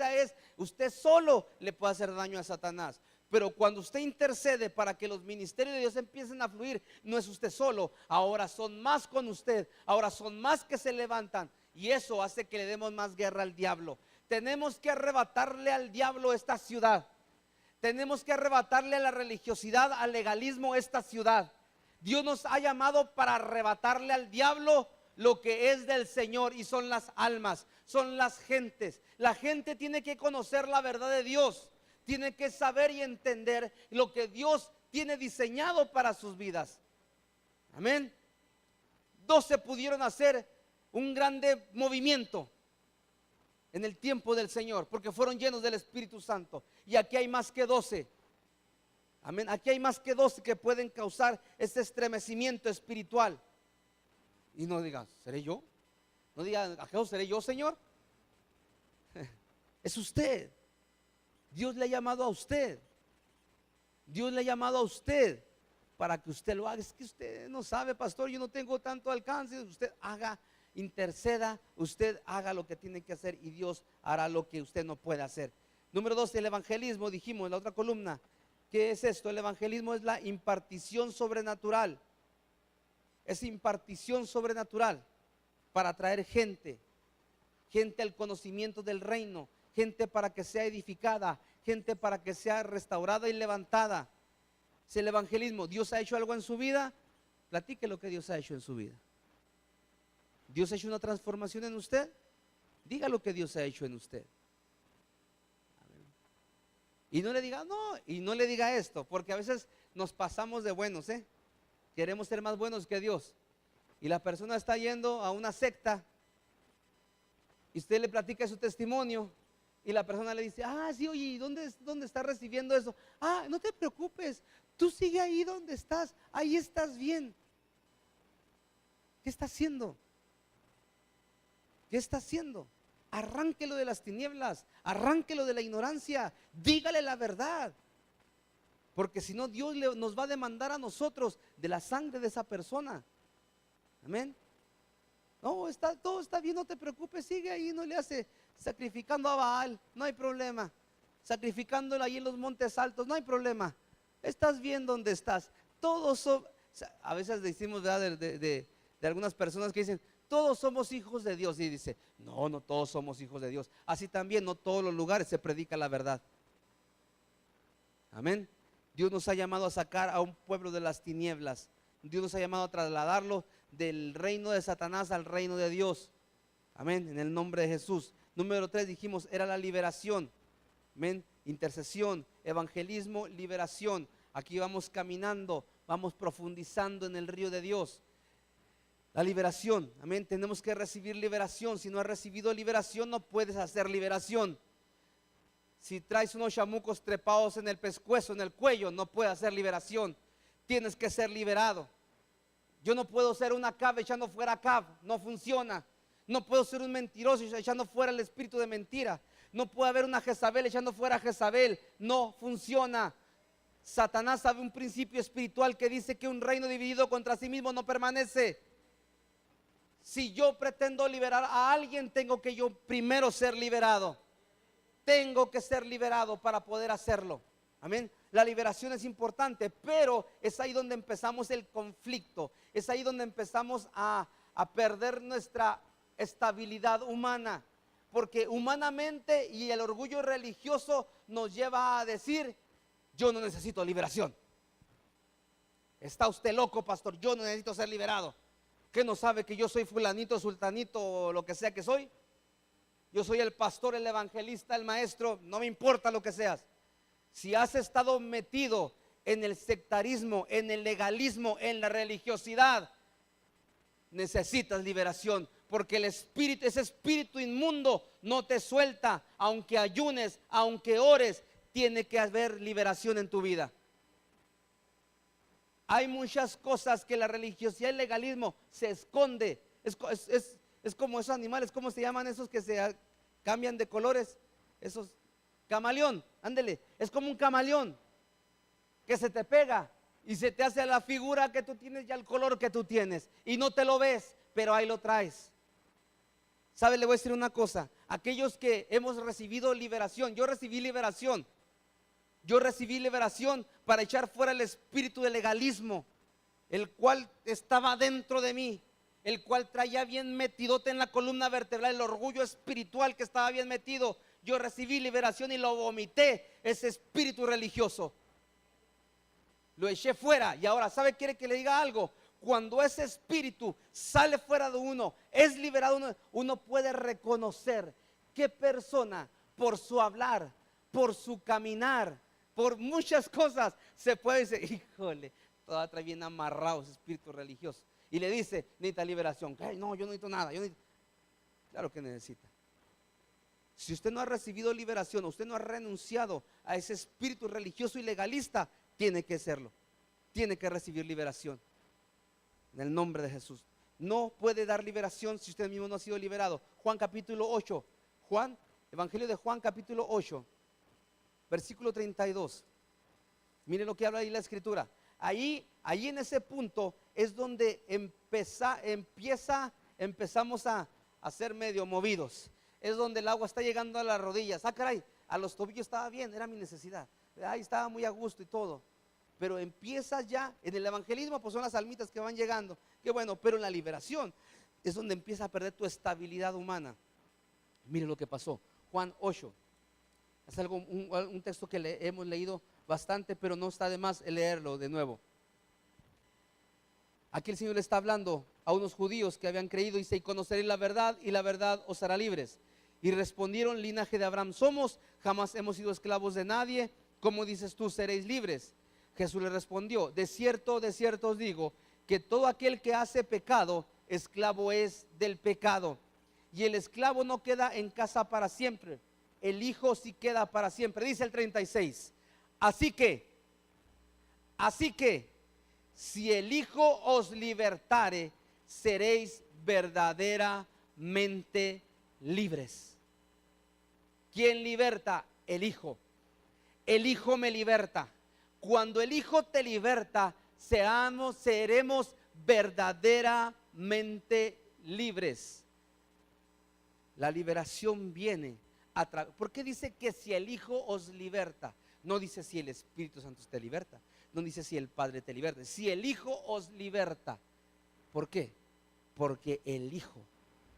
usted solo le puede hacer daño a Satanás. Pero cuando usted intercede para que los ministerios de Dios empiecen a fluir, no es usted solo, ahora son más con usted, ahora son más que se levantan, y eso hace que le demos más guerra al diablo. Tenemos que arrebatarle al diablo esta ciudad. Tenemos que arrebatarle a la religiosidad, al legalismo esta ciudad. Dios nos ha llamado para arrebatarle al diablo lo que es del Señor, y son las almas, son las gentes. La gente tiene que conocer la verdad de Dios, tiene que saber y entender lo que Dios tiene diseñado para sus vidas. Amén. 12 pudieron hacer un grande movimiento en el tiempo del Señor, porque fueron llenos del Espíritu Santo. Y aquí hay más que 12. Amén. Aquí hay más que 12 que pueden causar este estremecimiento espiritual. Y no digan, ¿seré yo? No digan, ¿acaso seré yo, Señor? Es usted. Dios le ha llamado a usted. Dios le ha llamado a usted para que usted lo haga. Es que usted no sabe, pastor, yo no tengo tanto alcance. Usted haga, interceda, usted haga lo que tiene que hacer y Dios hará lo que usted no puede hacer. Número 2, el evangelismo, dijimos en la otra columna. ¿Qué es esto? El evangelismo es la impartición sobrenatural. Es impartición sobrenatural para traer gente al conocimiento del reino, gente para que sea edificada, gente para que sea restaurada y levantada. Es el evangelismo. ¿Dios ha hecho algo en su vida? Platique lo que Dios ha hecho en su vida. ¿Dios ha hecho una transformación en usted? Diga lo que Dios ha hecho en usted. Y no le diga, no, y no le diga esto, porque a veces nos pasamos de buenos, queremos ser más buenos que Dios. Y la persona está yendo a una secta y usted le platica su testimonio y la persona le dice, sí, oye, ¿dónde está recibiendo eso? No te preocupes, tú sigue ahí donde estás, ahí estás bien. ¿Qué está haciendo? ¿Qué está haciendo? Arránquelo de las tinieblas, arránquelo de la ignorancia, dígale la verdad. Porque si no, Dios nos va a demandar a nosotros de la sangre de esa persona. Amén. No, todo está bien, no te preocupes, sigue ahí, no le hace sacrificando a Baal, no hay problema. Sacrificándolo ahí en los montes altos, no hay problema. Estás bien donde estás. A veces decimos, ¿verdad? de algunas personas que dicen, todos somos hijos de Dios. Y dice, no todos somos hijos de Dios. Así también no todos los lugares se predica la verdad. Amén. Dios nos ha llamado a sacar a un pueblo de las tinieblas. Dios nos ha llamado a trasladarlo del reino de Satanás al reino de Dios. Amén, en el nombre de Jesús. Número 3 dijimos, era la liberación. Amén, intercesión, evangelismo, liberación. Aquí vamos caminando vamos profundizando en el río de Dios. La liberación, amén, tenemos que recibir liberación. Si no has recibido liberación, no puedes hacer liberación. Si traes unos chamucos trepados en el pescuezo, en el cuello, no puedes hacer liberación. Tienes que ser liberado. Yo no puedo ser una Acab echando fuera a Acab, no funciona. No puedo ser un mentiroso echando fuera el espíritu de mentira. No puede haber una Jezabel echando fuera a Jezabel, no funciona. Satanás sabe un principio espiritual que dice que un reino dividido contra sí mismo no permanece. Si yo pretendo liberar a alguien, tengo que yo primero ser liberado. Tengo que ser liberado para poder hacerlo. Amén. La liberación es importante, pero es ahí donde empezamos el conflicto. Es ahí donde empezamos a perder nuestra estabilidad humana. Porque humanamente y el orgullo religioso nos lleva a decir: yo no necesito liberación. Está usted loco, pastor, yo no necesito ser liberado. ¿Qué no sabe que yo soy fulanito, sultanito o lo que sea que soy? Yo soy el pastor, el evangelista, el maestro, no me importa lo que seas. Si has estado metido en el sectarismo, en el legalismo, en la religiosidad, necesitas liberación, porque el espíritu, ese espíritu inmundo no te suelta. Aunque ayunes, aunque ores, tiene que haber liberación en tu vida. Hay muchas cosas que la religiosidad y el legalismo se esconde. Es como esos animales, ¿cómo se llaman esos que se cambian de colores? Esos, camaleón, ándele, es como un camaleón que se te pega y se te hace la figura que tú tienes, ya el color que tú tienes, y no te lo ves, pero ahí lo traes. ¿Sabe? Le voy a decir una cosa: aquellos que hemos recibido liberación, yo recibí liberación para echar fuera el espíritu de legalismo, el cual estaba dentro de mí, el cual traía bien metidote en la columna vertebral, el orgullo espiritual que estaba bien metido. Yo recibí liberación y lo vomité, ese espíritu religioso. Lo eché fuera. Y ahora, ¿sabe? Quiere que le diga algo. Cuando ese espíritu sale fuera de uno, es liberado, uno puede reconocer qué persona, por su hablar, por su caminar, por muchas cosas, se puede decir: híjole, toda trae bien amarrado ese espíritu religioso. Y le dice: necesita liberación. Ay, no, yo no necesito nada. Claro que necesita. Si usted no ha recibido liberación, usted no ha renunciado a ese espíritu religioso y legalista, tiene que hacerlo. Tiene que recibir liberación. En el nombre de Jesús. No puede dar liberación si usted mismo no ha sido liberado. Juan capítulo 8. Evangelio de Juan capítulo 8. Versículo 32. Mire lo que habla ahí la escritura. Ahí en ese punto es donde empezamos a ser medio movidos. Es donde el agua está llegando a las rodillas. Ah, caray, a los tobillos estaba bien, era mi necesidad. Ahí estaba muy a gusto y todo. Pero empieza ya, en el evangelismo pues son las almitas que van llegando. Qué bueno, pero en la liberación es donde empieza a perder tu estabilidad humana. Mire lo que pasó. Juan 8. Es algo, un texto que hemos leído bastante, pero no está de más leerlo de nuevo. Aquí el Señor le está hablando a unos judíos que habían creído. Dice: y conoceréis la verdad, y la verdad os hará libres. Y respondieron: linaje de Abraham somos, jamás hemos sido esclavos de nadie. ¿Cómo dices tú, seréis libres? Jesús le respondió: de cierto os digo, que todo aquel que hace pecado, esclavo es del pecado. Y el esclavo no queda en casa para siempre, el hijo sí queda para siempre. Dice el 36. Así que, si el hijo os libertare, seréis verdaderamente libres. ¿Quién liberta? El hijo. El hijo me liberta. Cuando el hijo te liberta, seremos verdaderamente libres. La liberación viene a través. ¿Por qué dice que si el hijo os liberta? No dice si el Espíritu Santo te liberta. No dice si el Padre te liberta. Si el hijo os liberta. ¿Por qué? Porque el hijo,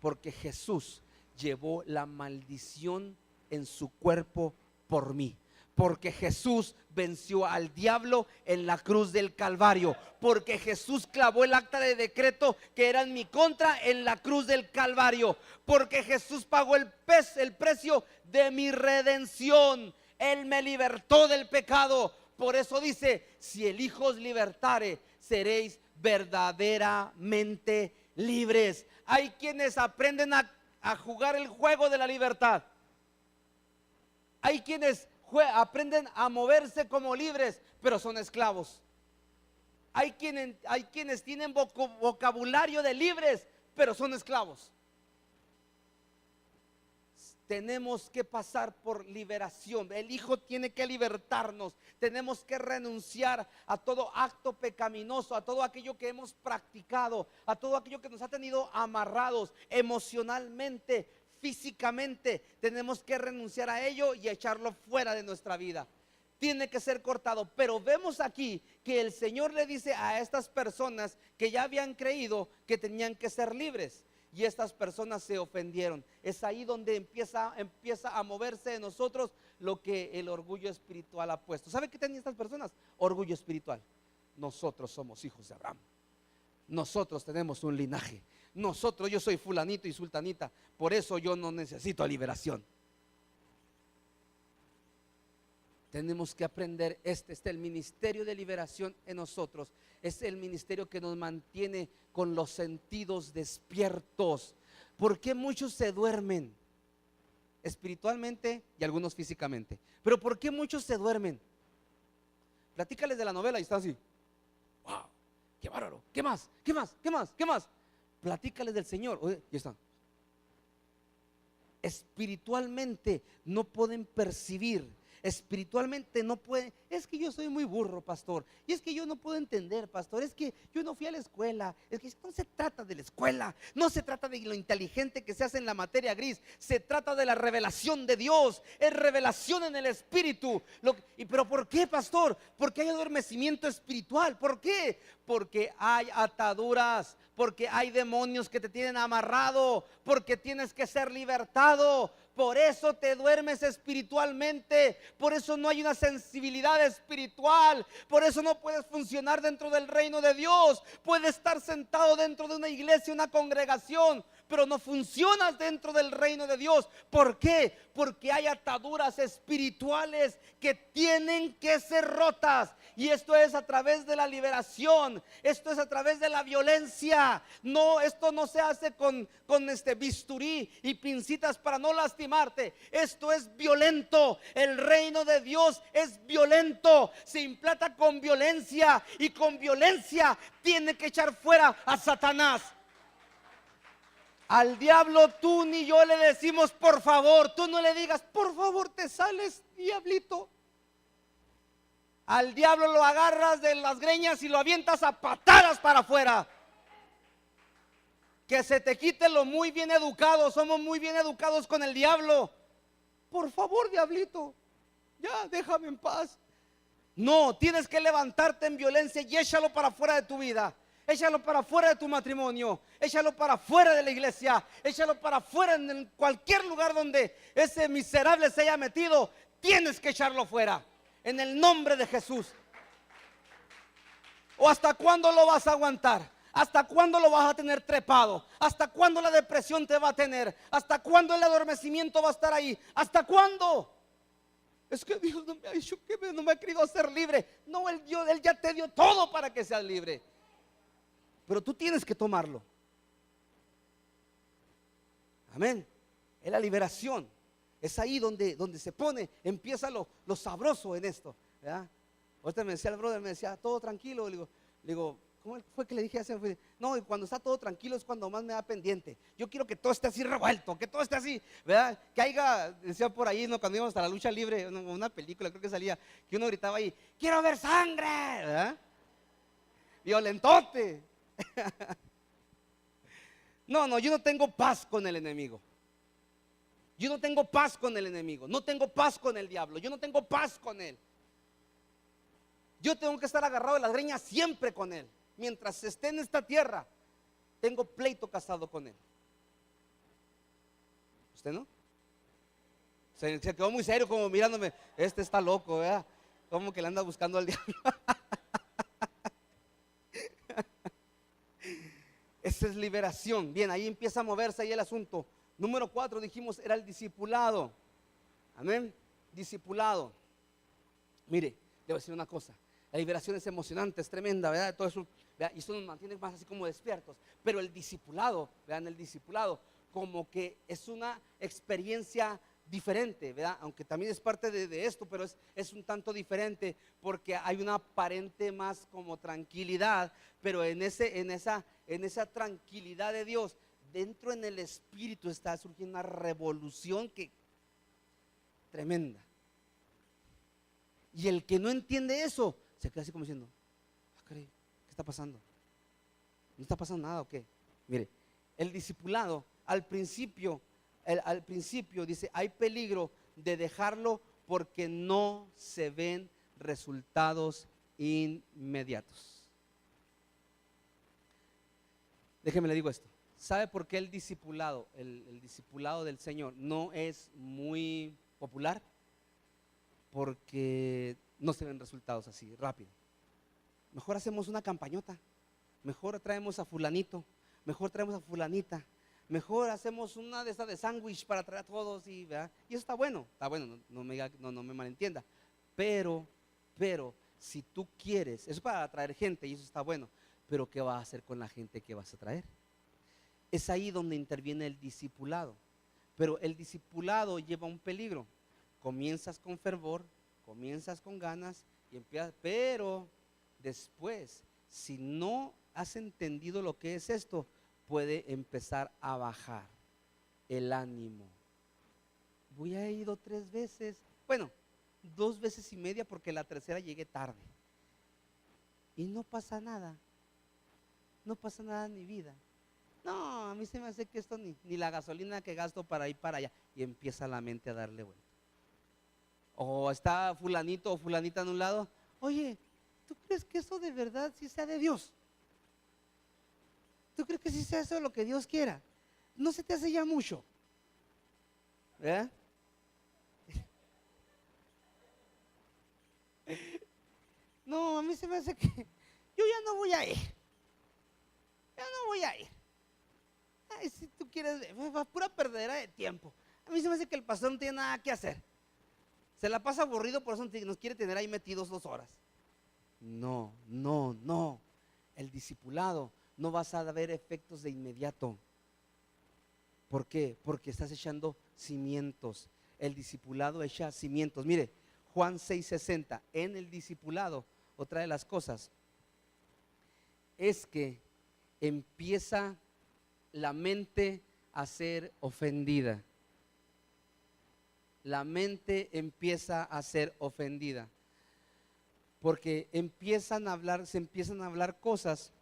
porque Jesús llevó la maldición en su cuerpo por mí. Porque Jesús venció al diablo en la cruz del Calvario. Porque Jesús clavó el acta de decreto que era en mi contra en la cruz del Calvario. Porque Jesús pagó el precio de mi redención. Él me libertó del pecado. Por eso dice, si el Hijo os libertare, seréis verdaderamente libres. Hay quienes aprenden a jugar el juego de la libertad. Hay quienes aprenden a moverse como libres, pero son esclavos. Hay quienes tienen vocabulario de libres, pero son esclavos. Tenemos que pasar por liberación. El Hijo tiene que libertarnos. Tenemos que renunciar a todo acto pecaminoso, a todo aquello que hemos practicado, a todo aquello que nos ha tenido amarrados emocionalmente, físicamente. Tenemos que renunciar a ello y echarlo fuera de nuestra vida. Tiene que ser cortado. Pero vemos aquí que el Señor le dice a estas personas que ya habían creído que tenían que ser libres. Y estas personas se ofendieron. Es ahí donde empieza a moverse de nosotros lo que el orgullo espiritual ha puesto. ¿Sabe qué tenían estas personas? Orgullo espiritual. Nosotros somos hijos de Abraham. Nosotros tenemos un linaje. Yo soy fulanito y sultanita. Por eso yo no necesito liberación. Tenemos que aprender, este es el ministerio de liberación en nosotros. Es el ministerio que nos mantiene con los sentidos despiertos. ¿Por qué muchos se duermen? Espiritualmente y algunos físicamente. Pero ¿por qué muchos se duermen? Platícales de la novela y están así. ¡Wow! ¡Qué bárbaro! ¿Qué más? ¿Qué más? ¿Qué más? ¿Qué más? Platícales del Señor. Oye, y están. Espiritualmente no pueden percibir. Espiritualmente no puede. Es que yo soy muy burro, pastor. Y es que yo no puedo entender, pastor. Es que yo no fui a la escuela. Es que no se trata de la escuela. No se trata de lo inteligente que se hace en la materia gris. Se trata de la revelación de Dios. Es revelación en el espíritu. Pero ¿por qué, pastor? Porque hay adormecimiento espiritual. ¿Por qué? Porque hay ataduras. Porque hay demonios que te tienen amarrado. Porque tienes que ser libertado. Por eso te duermes espiritualmente. Por eso no hay una sensibilidad espiritual. Por eso no puedes funcionar dentro del reino de Dios. Puedes estar sentado dentro de una iglesia, una congregación, pero no funcionas dentro del reino de Dios. ¿Por qué? Porque hay ataduras espirituales que tienen que ser rotas. Y esto es a través de la liberación. Esto es a través de la violencia. No, esto no se hace con bisturí y pincitas para no lastimarte. Esto es violento. El reino de Dios es violento. Se implanta con violencia, y con violencia tiene que echar fuera a Satanás. Al diablo tú ni yo le decimos por favor. Tú no le digas por favor te sales, diablito. Al diablo lo agarras de las greñas y lo avientas a patadas para afuera. Que se te quite lo muy bien educado. Somos muy bien educados con el diablo. Por favor, diablito, ya déjame en paz. No, tienes que levantarte en violencia y échalo para afuera de tu vida. Échalo para afuera de tu matrimonio. Échalo para afuera de la iglesia. Échalo para afuera en cualquier lugar donde ese miserable se haya metido. Tienes que echarlo fuera. En el nombre de Jesús. ¿O hasta cuándo lo vas a aguantar? ¿Hasta cuándo lo vas a tener trepado? ¿Hasta cuándo la depresión te va a tener? ¿Hasta cuándo el adormecimiento va a estar ahí? ¿Hasta cuándo? Es que Dios no me ha dicho que no me ha querido hacer libre. No, Él ya te dio todo para que seas libre. Pero tú tienes que tomarlo. Amén. Es la liberación. Es ahí donde se pone, empieza lo sabroso en esto, ¿verdad? Ahorita me decía el brother, me decía, todo tranquilo. Le digo, ¿cómo fue que le dije así? No, y cuando está todo tranquilo es cuando más me da pendiente. Yo quiero que todo esté así revuelto, que todo esté así, ¿verdad? Que haya, decía por ahí, ¿no? Cuando íbamos a la lucha libre, una película creo que salía, que uno gritaba ahí, quiero ver sangre, ¿verdad? Violentote. No, yo no tengo paz con el enemigo. Yo no tengo paz con el enemigo. No tengo paz con el diablo. Yo no tengo paz con él. Yo tengo que estar agarrado de las greñas siempre con él. Mientras esté en esta tierra, tengo pleito casado con él. ¿Usted no? Se quedó muy serio como mirándome. Este está loco, ¿verdad? Como que le anda buscando al diablo. Esa es liberación. Bien, ahí empieza a moverse ahí el asunto. Número 4 dijimos era el discipulado. Amén. Discipulado. Mire, voy a decir una cosa, la liberación es emocionante, es tremenda, ¿verdad? Todo eso, ¿verdad? Y eso nos mantiene más así como despiertos. Pero el discipulado, vean, el discipulado como que es una experiencia diferente, ¿verdad? Aunque también es parte de esto, pero es un tanto diferente porque hay una aparente más como tranquilidad, pero en esa tranquilidad de Dios, dentro en el espíritu está surgiendo una revolución que tremenda. Y el que no entiende eso se queda así como diciendo, ¿qué está pasando? ¿No está pasando nada o qué? Mire, el discipulado al principio dice, hay peligro de dejarlo porque no se ven resultados inmediatos. Déjeme le digo esto. ¿Sabe por qué el discipulado del Señor no es muy popular? Porque no se ven resultados así rápido. Mejor hacemos una campañota, mejor traemos a fulanito, mejor traemos a fulanita, mejor hacemos una de estas de sándwich para traer a todos y eso está bueno, no me malentienda, pero si tú quieres, eso es para atraer gente y eso está bueno, pero ¿qué vas a hacer con la gente que vas a traer? Es ahí donde interviene el discipulado, pero el discipulado lleva un peligro. Comienzas con fervor, comienzas con ganas y empiezas, pero después, si no has entendido lo que es esto, puede empezar a bajar el ánimo. Voy a ir 3 veces, bueno, 2 veces y media porque la tercera llegué tarde. Y no pasa nada, no pasa nada en mi vida. No, a mí se me hace que esto ni la gasolina que gasto para ir para allá. Y empieza la mente a darle vuelta. O está fulanito o fulanita en un lado. Oye, ¿tú crees que eso de verdad sí sea de Dios? ¿Tú crees que sí sea eso lo que Dios quiera? ¿No se te hace ya mucho? ¿Verdad? No, a mí se me hace que yo ya no voy a ir. Ya no voy a ir. Ay, si tú quieres, pura perdedera de tiempo. A mí se me hace que el pastor no tiene nada que hacer. Se la pasa aburrido, por eso nos quiere tener ahí metidos 2 horas. No. El discipulado no vas a ver efectos de inmediato. ¿Por qué? Porque estás echando cimientos. El discipulado echa cimientos. Mire, Juan 6:60, en el discipulado, otra de las cosas es que empieza la mente a ser ofendida. La mente empieza a ser ofendida porque se empiezan a hablar cosas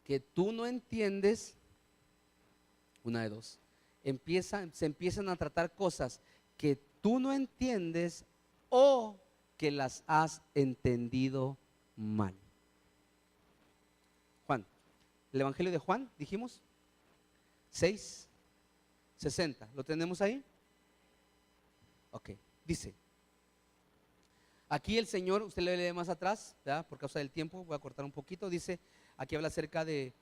que tú no entiendes. Una de dos, se empiezan a tratar cosas que tú no entiendes o que las has entendido mal. Juan, el Evangelio de Juan, dijimos 6:60, ¿lo tenemos ahí? Ok, dice, aquí el Señor, usted le lee más atrás, ¿verdad? Por causa del tiempo, voy a cortar un poquito, dice, aquí habla acerca de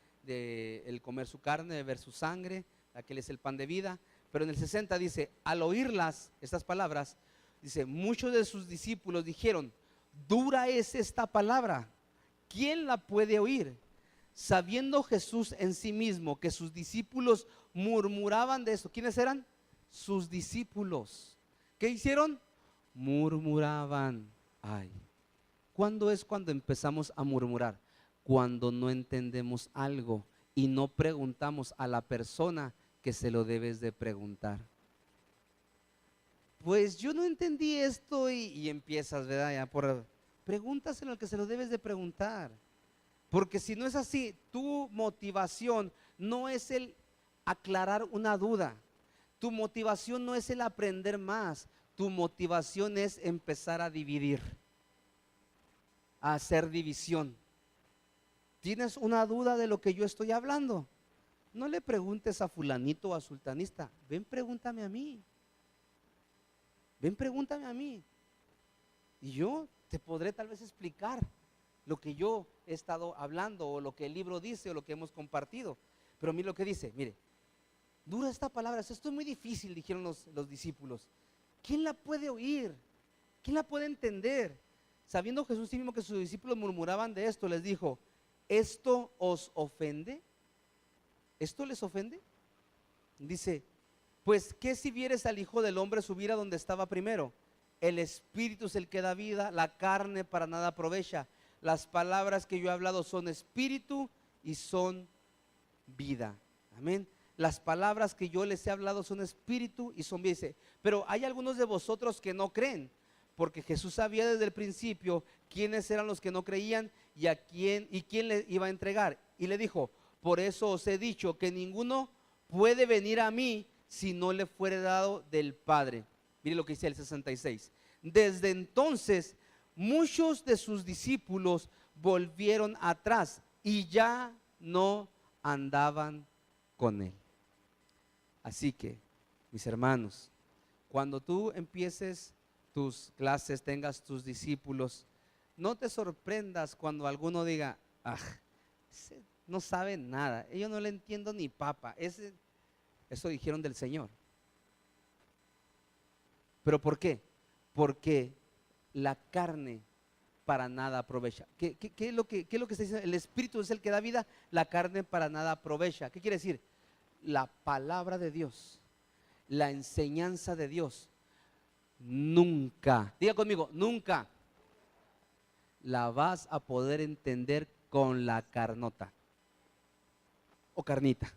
el comer su carne, de beber su sangre, que Él es el pan de vida, pero en el 60 dice, al oírlas, estas palabras, dice, muchos de sus discípulos dijeron, dura es esta palabra, ¿quién la puede oír? Sabiendo Jesús en sí mismo que sus discípulos murmuraban de esto. ¿Quiénes eran? Sus discípulos. ¿Qué hicieron? Murmuraban. Ay, ¿cuándo es cuando empezamos a murmurar? Cuando no entendemos algo y no preguntamos a la persona que se lo debes de preguntar. Pues yo no entendí esto y empiezas, ¿verdad? Ya pregúntaselo al que se lo debes de preguntar. Porque si no es así, tu motivación no es el aclarar una duda. Tu motivación no es el aprender más. Tu motivación es empezar a dividir, a hacer división. ¿Tienes una duda de lo que yo estoy hablando? No le preguntes a fulanito o a sultanista. Ven, pregúntame a mí. Ven, pregúntame a mí. Y yo te podré tal vez explicar lo que yo he estado hablando o lo que el libro dice o lo que hemos compartido. Pero mire lo que dice, mire, dura esta palabra, esto es muy difícil, dijeron los discípulos. ¿Quién la puede oír? ¿Quién la puede entender? sabiendo Jesús sí mismo que sus discípulos murmuraban de esto, les dijo: ¿esto os ofende? ¿Esto les ofende? Dice: pues ¿qué si vieres al Hijo del Hombre subir a donde estaba primero? El Espíritu es el que da vida, la carne para nada aprovecha. Las palabras que yo he hablado son espíritu y son vida. Amén. Las palabras que yo les he hablado son espíritu y son vida. Dice, pero hay algunos de vosotros que no creen, porque Jesús sabía desde el principio quiénes eran los que no creían y quién le iba a entregar. Y le dijo: por eso os he dicho que ninguno puede venir a mí si no le fuere dado del Padre. Mire lo que dice el 66. Desde entonces muchos de sus discípulos volvieron atrás y ya no andaban con él. Así que, mis hermanos, cuando tú empieces tus clases, tengas tus discípulos, no te sorprendas cuando alguno diga: ah, ese no sabe nada, yo no le entiendo ni papa. Eso dijeron del Señor. ¿Pero por qué? Porque la carne para nada aprovecha. ¿Qué es lo que está diciendo? El Espíritu es el que da vida, la carne para nada aprovecha. ¿Qué quiere decir? La palabra de Dios, la enseñanza de Dios, nunca, diga conmigo, nunca la vas a poder entender con la carnota o carnita.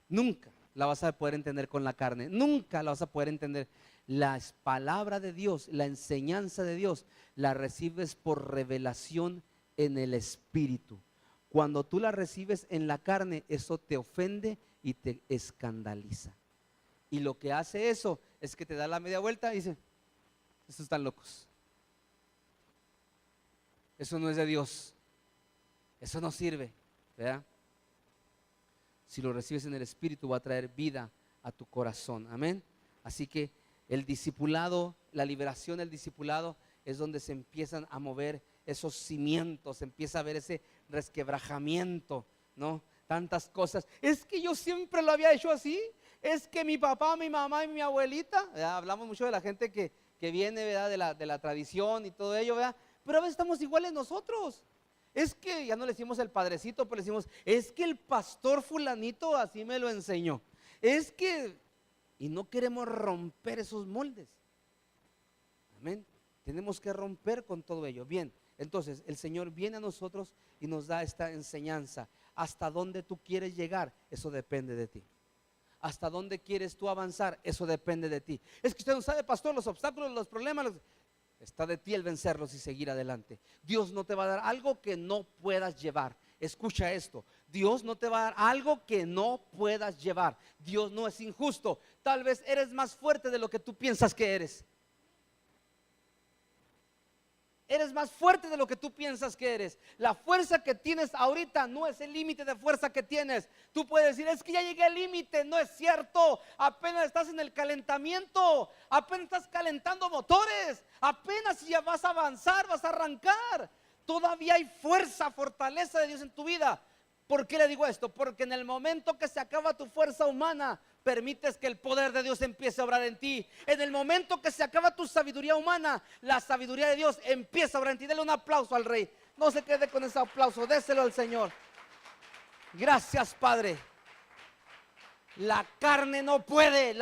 Nunca la vas a poder entender con la carne, nunca la vas a poder entender. La palabra de Dios, la enseñanza de Dios, la recibes por revelación en el Espíritu. Cuando tú la recibes en la carne, eso te ofende y te escandaliza. Y lo que hace eso es que te da la media vuelta y dice: estos están locos, eso no es de Dios, eso no sirve, ¿verdad? Si lo recibes en el Espíritu, va a traer vida a tu corazón. Amén. Así que el discipulado, la liberación del discipulado es donde se empiezan a mover esos cimientos, se empieza a ver ese resquebrajamiento, ¿no? Tantas cosas. Es que yo siempre lo había hecho así. Es que mi papá, mi mamá y mi abuelita, ¿verdad? Hablamos mucho de la gente que viene, ¿verdad? de la tradición y todo ello, ¿verdad? Pero a veces estamos iguales nosotros. Es que ya no le decimos el padrecito, pero le decimos: es que el pastor fulanito así me lo enseñó. Es que, y no queremos romper esos moldes. Amén. Tenemos que romper con todo ello. Bien, entonces el Señor viene a nosotros y nos da esta enseñanza. Hasta dónde tú quieres llegar, eso depende de ti. Hasta dónde quieres tú avanzar, eso depende de ti. Es que usted no sabe, pastor, los obstáculos, los problemas, está de ti el vencerlos y seguir adelante. Dios no te va a dar algo que no puedas llevar. Escucha esto: Dios no te va a dar algo que no puedas llevar. Dios no es injusto. Tal vez eres más fuerte de lo que tú piensas que eres. Eres más fuerte de lo que tú piensas que eres. La fuerza que tienes ahorita no es el límite de fuerza que tienes. Tú puedes decir: es que ya llegué al límite. No es cierto. Apenas estás en el calentamiento. Apenas estás calentando motores. Apenas ya vas a avanzar, vas a arrancar. Todavía hay fuerza, fortaleza de Dios en tu vida. ¿Por qué le digo esto? Porque en el momento que se acaba tu fuerza humana, permites que el poder de Dios empiece a obrar en ti. En el momento que se acaba tu sabiduría humana, la sabiduría de Dios empieza a obrar en ti. Dele un aplauso al Rey. No se quede con ese aplauso, déselo al Señor. Gracias, Padre. La carne no puede,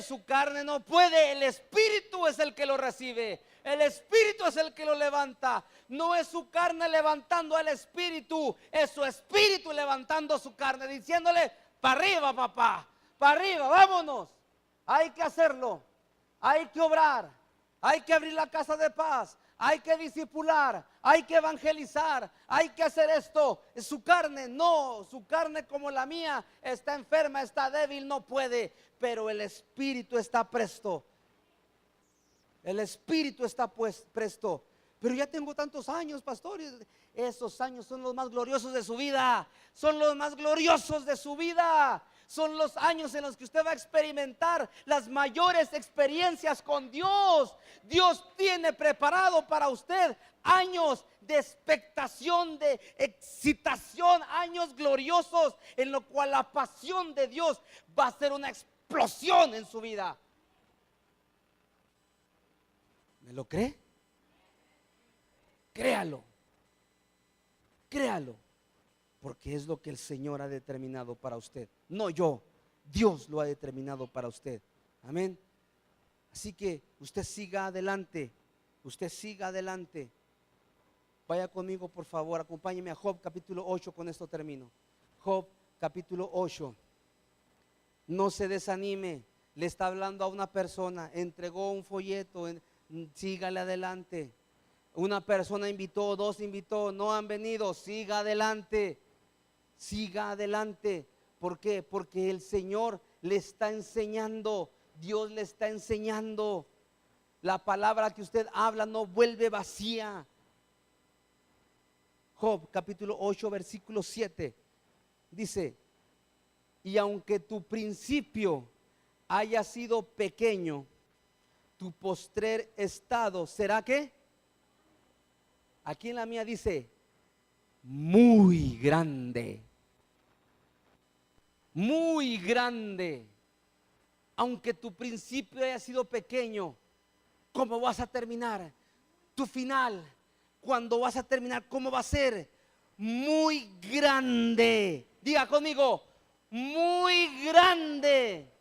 su carne no puede. El Espíritu es el que lo recibe. El Espíritu es el que lo levanta. No es su carne levantando al Espíritu, es su Espíritu levantando su carne, diciéndole: para arriba, papá, para arriba, vámonos. Hay que hacerlo, hay que obrar, hay que abrir la casa de paz, hay que discipular, hay que evangelizar, hay que hacer esto. Su carne no, su carne como la mía está enferma, está débil, no puede, pero el Espíritu está presto. El Espíritu está presto. Pero ya tengo tantos años, pastores. Esos años son los más gloriosos de su vida. Son los más gloriosos de su vida. Son los años en los que usted va a experimentar las mayores experiencias con Dios. Dios tiene preparado para usted años de expectación, de excitación, años gloriosos en lo cual la pasión de Dios va a ser una explosión en su vida. ¿Me lo cree? Créalo. Créalo. Porque es lo que el Señor ha determinado para usted. No yo. Dios lo ha determinado para usted. Amén. Así que usted siga adelante. Usted siga adelante. Vaya conmigo, por favor. Acompáñeme a Job capítulo 8. Con esto termino. Job capítulo 8. No se desanime. Le está hablando a una persona. Entregó un folleto. Sígale adelante. Una persona invitó, dos invitó, no han venido. Siga adelante. Siga adelante. ¿Por qué? Porque el Señor le está enseñando. Dios le está enseñando. La palabra que usted habla no vuelve vacía. Job capítulo 8 versículo 7 dice: y aunque tu principio haya sido pequeño, tu postrer estado será ¿qué? Aquí en la mía dice muy grande. Muy grande. Aunque tu principio haya sido pequeño, ¿cómo vas a terminar? Tu final, cuando vas a terminar, ¿cómo va a ser? Muy grande. Diga conmigo, muy grande.